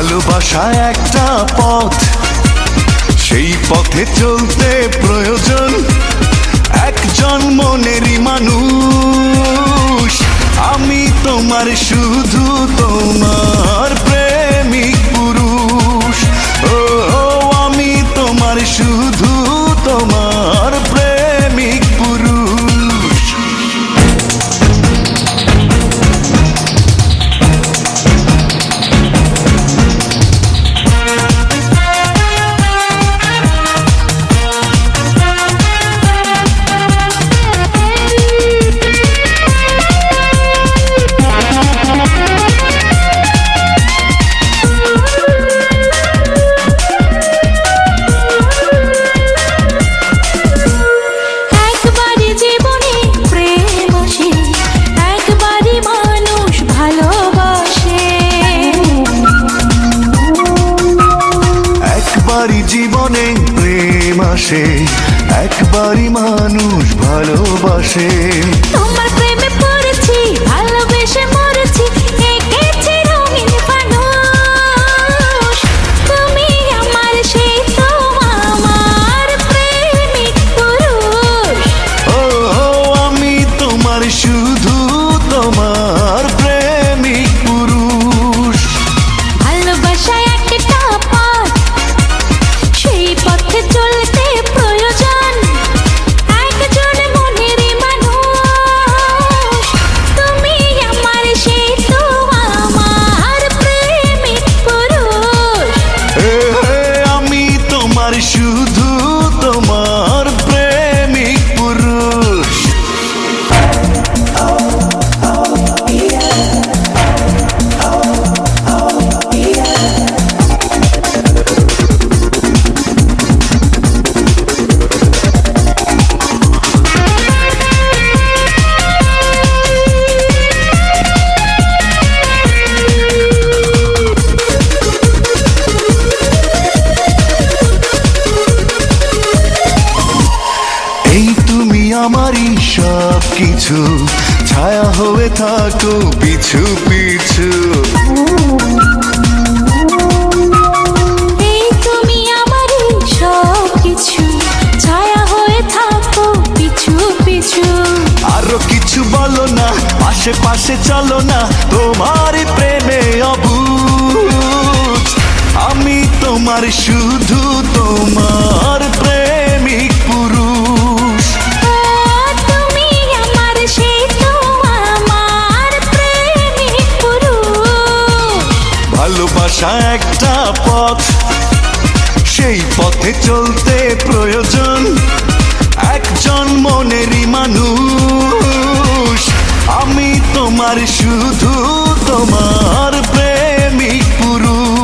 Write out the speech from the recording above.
ভালোবাসা একটা পথ, সেই পথে চলতে প্রয়োজন একজন মনেরই মানুষ। আমি তোমার শুধু তোমার প্রেমিক পুরুষ। ও আমি তোমার শুধু তোমার প্রেমিক পুরুষ। জীবনে প্রেম আসে, একবারই মানুষ ভালোবাসে। তোমার প্রেমে পড়েছি, ভালোবেসে মরেছি, এঁকেছি রঙিন ফানুষ। তুমি আমার সেই তো আমার প্রেমিক পুরুষ। ও আমি তোমার শুধু তোমার প্রেমিক পুরুষ। ভালোবাসা একটা পথ, সেই পথে চলতে প্রয়োজন একজন মনেরই মানুষ। তুমি আমার সেই তো আমার প্রেমিক পুরুষ। আমি তোমার শুধু তোমার প্রেমিক পুরুষ। এই তুমি আমারই সব কিছু, ছায়া হয়ে থাকো পিছু পিছু। এই তুমি আমারই সব কিছু, ছায়া হয়ে থাকো পিছু পিছু। আরো কিছু বলো না, আশেপাশে চলো না, তোমার প্রেমে অবুঝ। আমি তোমার শুধু তোমার প্রেমিক পুরুষ। তুমি আমার সেই তো আমার প্রেমিক পুরুষ। ভালোবাসা একটা পথ, সেই পথে চলতে প্রয়োজন একজন মনেরই মানুষ। আমি তোমার শুধু তোমার প্রেমিক পুরুষ।